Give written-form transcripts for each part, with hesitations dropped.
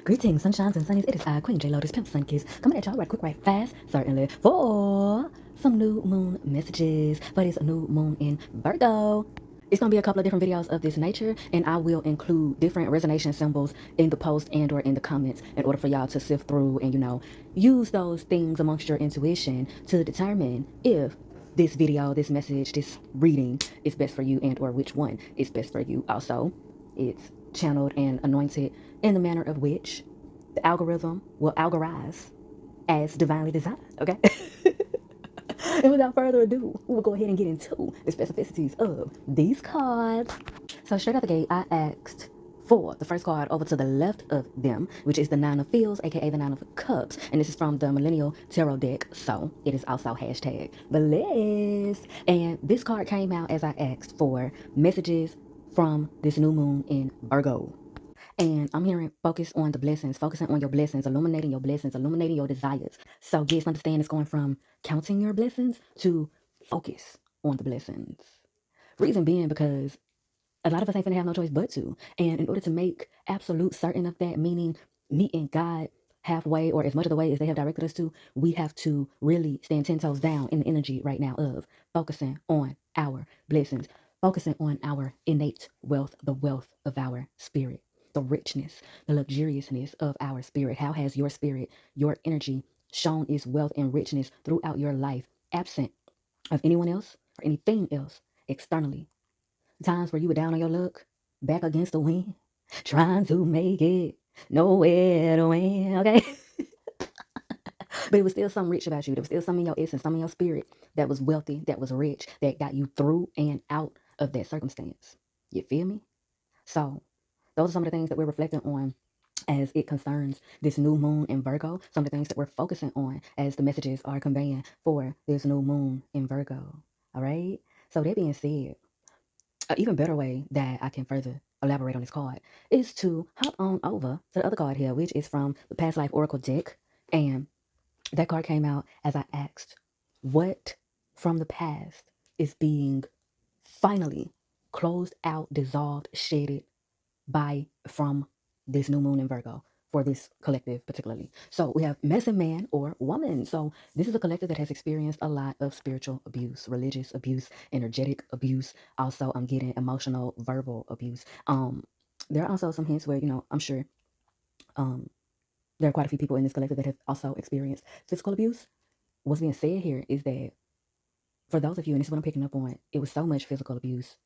Greetings, sunshines and sunnies. It is I, Queen J Lotus, Pimp Sun Kiss, coming at y'all right quick, right fast, certainly, for some new moon messages for this new moon in Virgo. It's going to be a couple of different videos of this nature, and I will include different resonation symbols in the post and or in the comments in order for y'all to sift through and, use those things amongst your intuition to determine if this video, this message, this reading is best for you and or which one is best for you. Also, it's channeled and anointed in the manner of which the algorithm will algorize as divinely designed, okay? And without further ado, we'll go ahead and get into the specificities of these cards. So straight out the gate, I asked for the first card over to the left of them, which is the Nine of Fields, aka the Nine of Cups. And this is from the Millennial Tarot deck, so it is also hashtag blessed. And this card came out as I asked for messages from this new moon in Virgo. And I'm hearing focus on the blessings, focusing on your blessings, illuminating your desires. So just understand it's going from counting your blessings to focus on the blessings. Reason being because a lot of us ain't finna have no choice but to. And in order to make absolute certain of that, meaning meeting God halfway or as much of the way as they have directed us to, we have to really stand 10 toes down in the energy right now of focusing on our blessings, focusing on our innate wealth, the wealth of our spirit, the richness, the luxuriousness of our spirit. How has your spirit, your energy shown its wealth and richness throughout your life, absent of anyone else or anything else externally? Times where you were down on your luck, back against the wind, trying to make it nowhere to win, okay? But it was still something rich about you. There was still something in your essence, something in your spirit that was wealthy, that was rich, that got you through and out of that circumstance. You feel me? So those are some of the things that we're reflecting on as it concerns this new moon in Virgo. Some of the things that we're focusing on as the messages are conveying for this new moon in Virgo. All right? So that being said, an even better way that I can further elaborate on this card is to hop on over to the other card here, which is from the Past Life Oracle deck. And that card came out as I asked, what from the past is being finally closed out, dissolved, shaded from this new moon in Virgo for this collective particularly. So we have medicine man or woman. So this is a collective that has experienced a lot of spiritual abuse, religious abuse, energetic abuse. Also, I'm getting emotional, verbal abuse. There are also some hints where, I'm sure there are quite a few people in this collective that have also experienced physical abuse. What's being said here is that for those of you, and this is what I'm picking up on, it was so much physical abuse,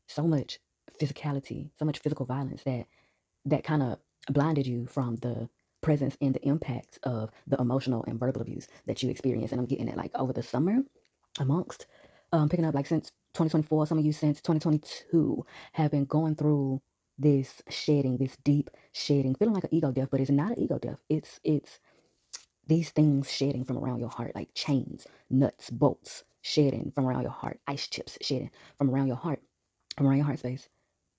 so much physicality, so much physical violence that kind of blinded you from the presence and the impacts of the emotional and verbal abuse that you experience. And I'm getting it like over the summer amongst picking up like since 2024, some of you since 2022 have been going through this shedding, this deep shedding, feeling like an ego death, but it's not an ego death. It's these things shedding from around your heart, like chains, nuts, bolts shedding from around your heart, ice chips shedding from around your heart, from around your heart space,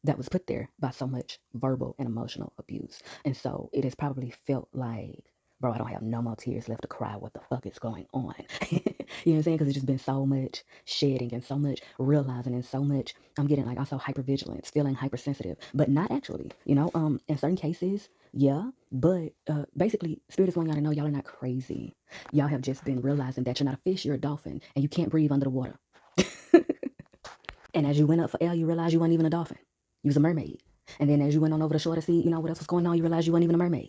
that was put there by so much verbal and emotional abuse. And so it has probably felt like, bro, I don't have no more tears left to cry. What the fuck is going on? You know what I'm saying? Because it's just been so much shedding and so much realizing and so much, I'm getting like also hypervigilance, feeling hypersensitive, but not actually, in certain cases, yeah. But basically, Spirit is wanting y'all to know y'all are not crazy. Y'all have just been realizing that you're not a fish, you're a dolphin, and you can't breathe under the water. And as you went up for air, you realized you weren't even a dolphin. You was a mermaid. And then as you went on over the shore to see, what else was going on, you realized you weren't even a mermaid.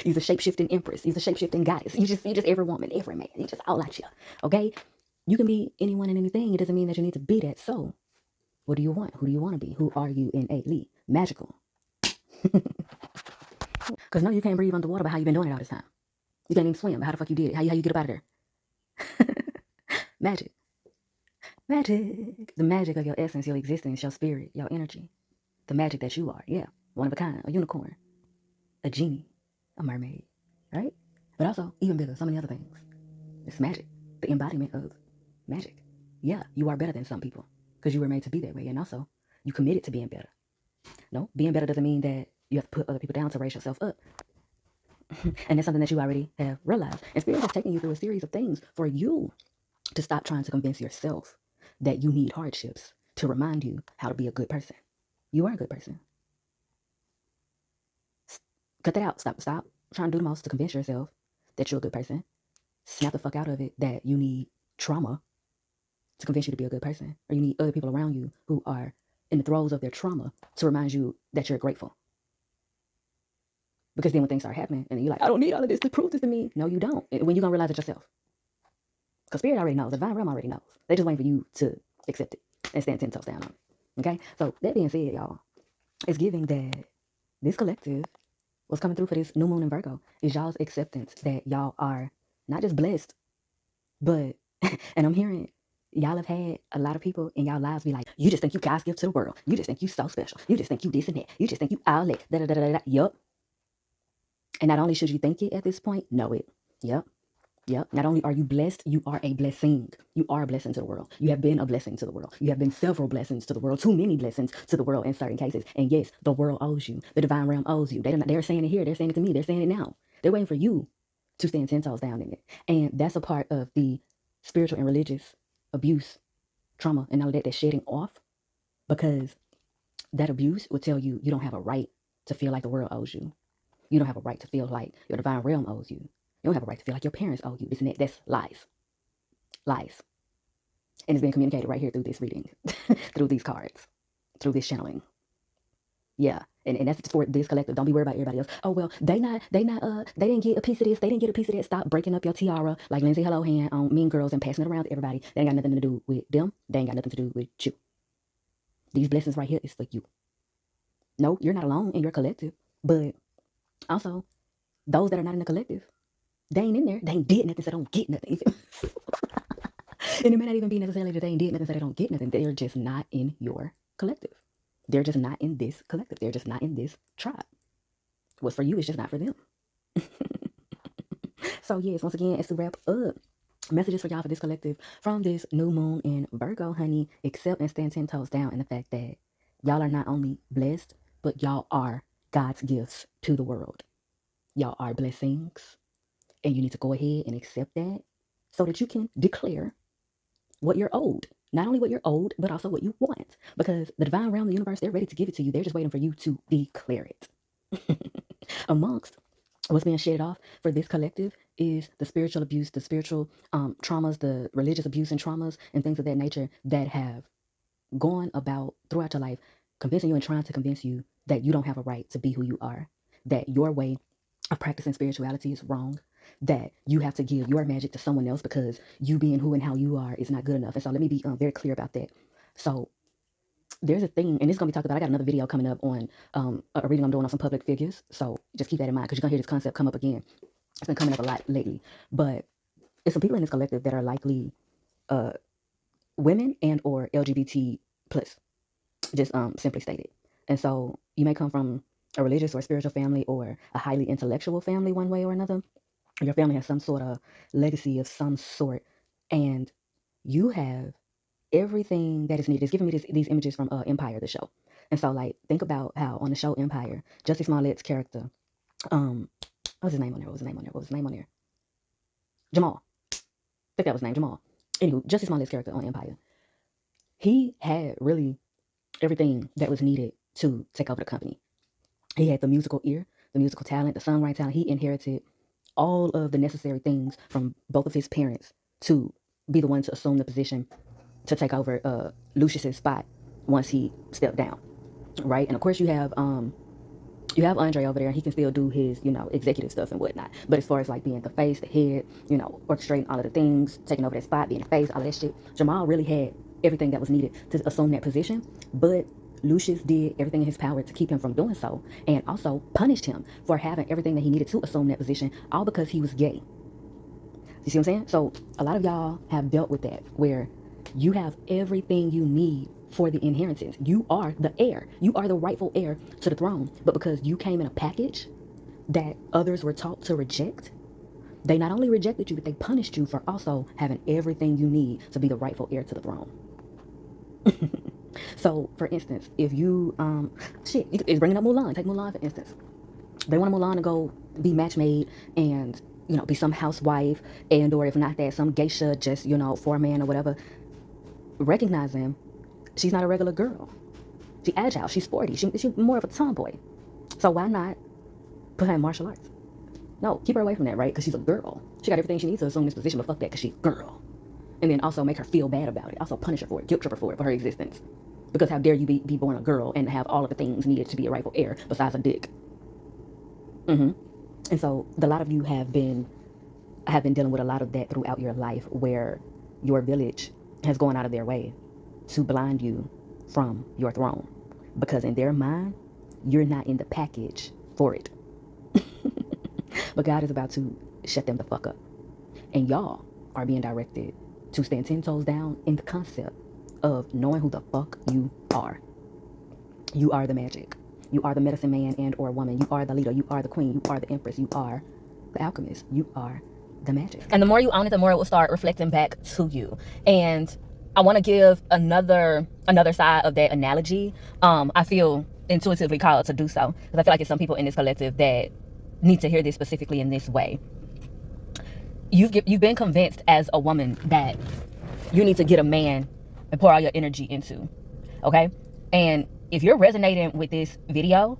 You was a shape-shifting empress. You was a shape-shifting goddess. You just every woman, every man. You just all out here. Okay? You can be anyone and anything. It doesn't mean that you need to be that. So, what do you want? Who do you want to be? Who are you innately? Magical. Because no, you can't breathe underwater, but how you been doing it all this time? You can't even swim, but how the fuck you did it? How you get up out of there? Magic. Magic. The magic of your essence, your existence, your spirit, your energy. The magic that you are. Yeah. One of a kind. A unicorn. A genie. A mermaid. Right? But also, even bigger, so many other things. It's magic. The embodiment of magic. Yeah, you are better than some people. Because you were made to be that way. And also, you committed to being better. No, being better doesn't mean that you have to put other people down to raise yourself up. And that's something that you already have realized. And Spirit has taken you through a series of things for you to stop trying to convince yourself that you need hardships to remind you how to be a good person. You are a good person. Cut that out. Stop trying to do the most to convince yourself that you're a good person. Snap the fuck out of it that you need trauma to convince you to be a good person, or you need other people around you who are in the throes of their trauma to remind you that you're grateful. Because then when things start happening and you're like, I don't need all of this to prove this to me. No, you don't. When you gonna realize it yourself? Because spirit already knows. The divine realm already knows. They just waiting for you to accept it and stand 10 toes down on it. Okay? So that being said, y'all, it's giving that this collective, what's coming through for this new moon in Virgo, is y'all's acceptance that y'all are not just blessed, but, and I'm hearing y'all have had a lot of people in y'all lives be like, you just think you God's gift to the world. You just think you so special. You just think you this and that. You just think you all that. Da, da, da, da, da. Yup. And not only should you think it at this point, know it. Yep. Yep. Not only are you blessed, you are a blessing. You are a blessing to the world. You have been a blessing to the world. You have been several blessings to the world. Too many blessings to the world in certain cases. And yes, the world owes you. The divine realm owes you. They're saying it here. They're saying it to me. They're saying it now. They're waiting for you to stand 10 toes down in it. And that's a part of the spiritual and religious abuse, trauma, and all of that that's shedding off, because that abuse will tell you you don't have a right to feel like the world owes you. You don't have a right to feel like your divine realm owes you. You don't have a right to feel like your parents owe you. This and that. That's lies. Lies. And it's being communicated right here through this reading, through these cards, through this channeling. Yeah. And that's for this collective. Don't be worried about everybody else. Oh, well, they didn't get a piece of this. They didn't get a piece of that. Stop breaking up your tiara like Lindsay Lohan on Mean Girls and passing it around to everybody. They ain't got nothing to do with them. They ain't got nothing to do with you. These blessings right here is for you. No, you're not alone in your collective. But also, those that are not in the collective, they ain't in there. They ain't did nothing, so they don't get nothing. And it may not even be necessarily that they ain't did nothing, so they don't get nothing. They're just not in your collective. They're just not in this collective. They're just not in this tribe. What's for you is just not for them. So yes, once again, as to wrap up, messages for y'all for this collective from this new moon in Virgo, honey. Accept and stand 10 toes down in the fact that y'all are not only blessed, but y'all are God's gifts to the world. Y'all are blessings. And you need to go ahead and accept that so that you can declare what you're owed. Not only what you're owed, but also what you want. Because the divine realm, the universe, they're ready to give it to you. They're just waiting for you to declare it. Amongst what's being shared off for this collective is the spiritual abuse, the spiritual traumas, the religious abuse and traumas and things of that nature that have gone about throughout your life, convincing you and trying to convince you that you don't have a right to be who you are, that your way of practicing spirituality is wrong, that you have to give your magic to someone else because you being who and how you are is not good enough. And so let me be very clear about that. So there's a thing, and this is going to be talked about. I got another video coming up on a reading I'm doing on some public figures. So just keep that in mind because you're going to hear this concept come up again. It's been coming up a lot lately. But it's some people in this collective that are likely women and or LGBT plus, just simply stated. And so you may come from a religious or spiritual family or a highly intellectual family one way or another. Your family has some sort of legacy of some sort, and you have everything that is needed. It's giving me these images from Empire, the show. And so, like, think about how on the show Empire, Jussie Smollett's character, what's his name on there? Jamal. I think that was his name, Jamal. Anywho, Jussie Smollett's character on Empire, he had really everything that was needed to take over the company. He had the musical ear, the musical talent, the songwriting talent. He inherited all of the necessary things from both of his parents to be the one to assume the position to take over Lucius's spot once he stepped down, right? And of course you have Andre over there. He can still do his, executive stuff and whatnot. But as far as like being the face, the head, orchestrating all of the things, taking over that spot, being the face, all of that shit, Jamal really had everything that was needed to assume that position. But Lucius did everything in his power to keep him from doing so, and also punished him for having everything that he needed to assume that position, all because he was gay. You see what I'm saying? So a lot of y'all have dealt with that, where you have everything you need for the inheritance. You are the heir. You are the rightful heir to the throne. But because you came in a package that others were taught to reject, they not only rejected you, but they punished you for also having everything you need to be the rightful heir to the throne. So, for instance, if you, it's bringing up Mulan. Take Mulan, for instance. They want Mulan to go be match made and, be some housewife and, or if not that, some geisha, just, for a man or whatever. Recognize them. She's not a regular girl. She's agile. She's sporty. She's more of a tomboy. So why not behind martial arts. No, keep her away from that, right? Because she's a girl. She got everything she needs to assume this position, but fuck that because she's a girl. And then also make her feel bad about it. Also punish her for it, guilt trip her for it, for her existence. Because how dare you be born a girl and have all of the things needed to be a rightful heir besides a dick. And so a lot of you have been dealing with a lot of that throughout your life, where your village has gone out of their way to blind you from your throne. Because in their mind, you're not in the package for it. But God is about to shut them the fuck up. And y'all are being directed to stand 10 toes down in the concept of knowing who the fuck you are. You are the magic. You are the medicine man and or woman. You are the leader. You are the queen. You are the empress. You are the alchemist. You are the magic. And the more you own it, the more it will start reflecting back to you. And I want to give another side of that analogy. I feel intuitively called to do so because I feel like it's some people in this collective that need to hear this specifically in this way. You've been convinced as a woman that you need to get a man and pour all your energy into, okay? And if you're resonating with this video,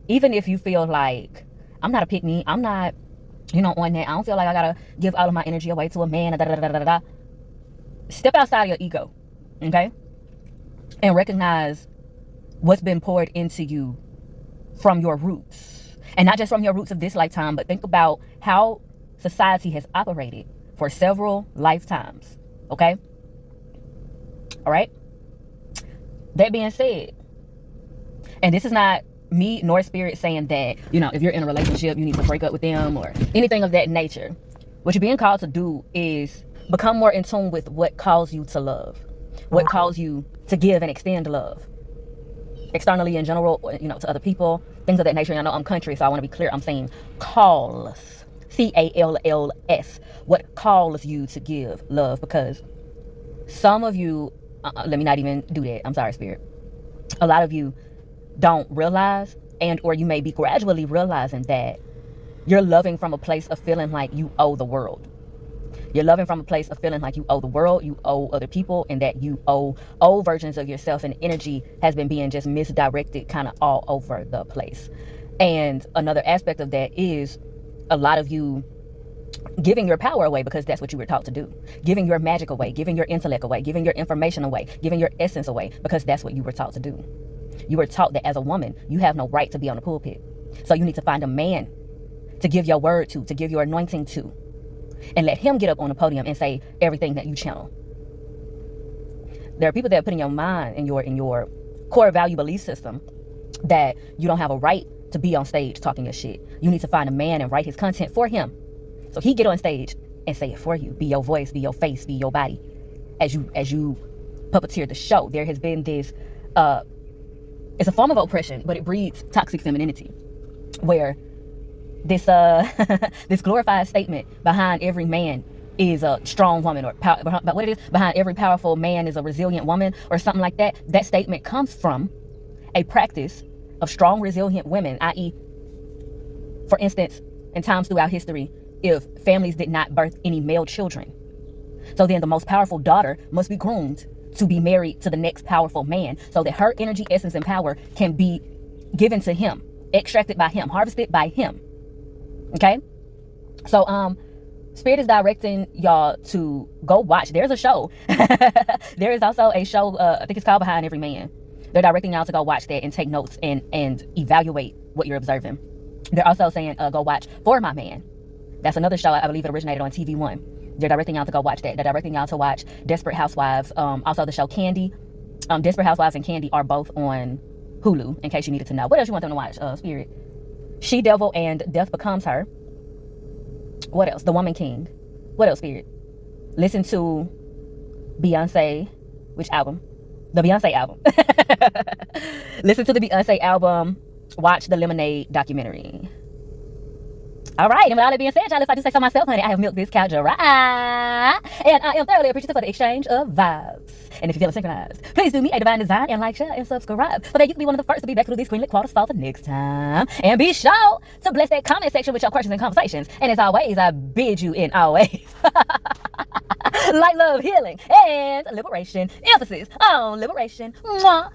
even if you feel like I'm not a pick-me, I'm not, on that, I don't feel like I gotta give all of my energy away to a man, step outside of your ego, okay? And recognize what's been poured into you from your roots. And not just from your roots of this lifetime, but think about how society has operated for several lifetimes, okay? All right? That being said, and this is not me nor spirit saying that, if you're in a relationship, you need to break up with them or anything of that nature. What you're being called to do is become more in tune with what calls you to love, what calls you to give and extend love. Externally in general, to other people, things of that nature. And I know I'm country, so I want to be clear. I'm saying calls, C-A-L-L-S. What calls you to give love? Because some of you, let me not even do that. I'm sorry, spirit. A lot of you don't realize, and or you may be gradually realizing that you're loving from a place of feeling like you owe the world. You're loving from a place of feeling like you owe the world, you owe other people, and that you owe versions of yourself, and energy has been being just misdirected kind of all over the place. And another aspect of that is a lot of you giving your power away because that's what you were taught to do. Giving your magic away, giving your intellect away, giving your information away, giving your essence away because that's what you were taught to do. You were taught that as a woman, you have no right to be on the pulpit. So you need to find a man to give your word to give your anointing to. And let him get up on the podium and say everything that you channel. There are people that are putting your mind in your core value belief system that you don't have a right to be on stage talking your shit. You need to find a man and write his content for him. So he get on stage and say it for you. Be your voice, be your face, be your body. As you puppeteer the show. There has been this, it's a form of oppression, but it breeds toxic femininity. Where this this glorified statement behind every man is a strong woman, or what it is behind every powerful man is a resilient woman, or something like that. That statement comes from a practice of strong, resilient women, i.e., for instance, in times throughout history, if families did not birth any male children, so then the most powerful daughter must be groomed to be married to the next powerful man, so that her energy, essence, and power can be given to him, extracted by him, harvested by him. Okay, so Spirit is directing y'all to go watch. There's a show. There is also a show, I think it's called Behind Every Man. They're directing y'all to go watch that and take notes and evaluate what you're observing. They're also saying go watch For My Man. That's another show. I believe it originated on TV One. They're directing y'all to go watch that. They're directing y'all to watch Desperate Housewives. Also the show Candy. Desperate Housewives and Candy are both on Hulu, in case you needed to know. What else you want them to watch, Spirit? She Devil and Death Becomes Her. What else? The Woman King. What else, Spirit? Listen to Beyonce. Which album? The Beyonce album. Listen to the Beyonce album. Watch the Lemonade documentary. All right, and with all that being said, y'all, if I do say so myself, honey, I have milked this cow dry. And I am thoroughly appreciative for the exchange of vibes. And if you feel synchronized, please do me a divine design and like, share, and subscribe so that you can be one of the first to be back through these greenlit quarters for the next time. And be sure to bless that comment section with your questions and conversations. And as always, I bid you in always light, love, healing, and liberation. Emphasis on liberation. Mwah.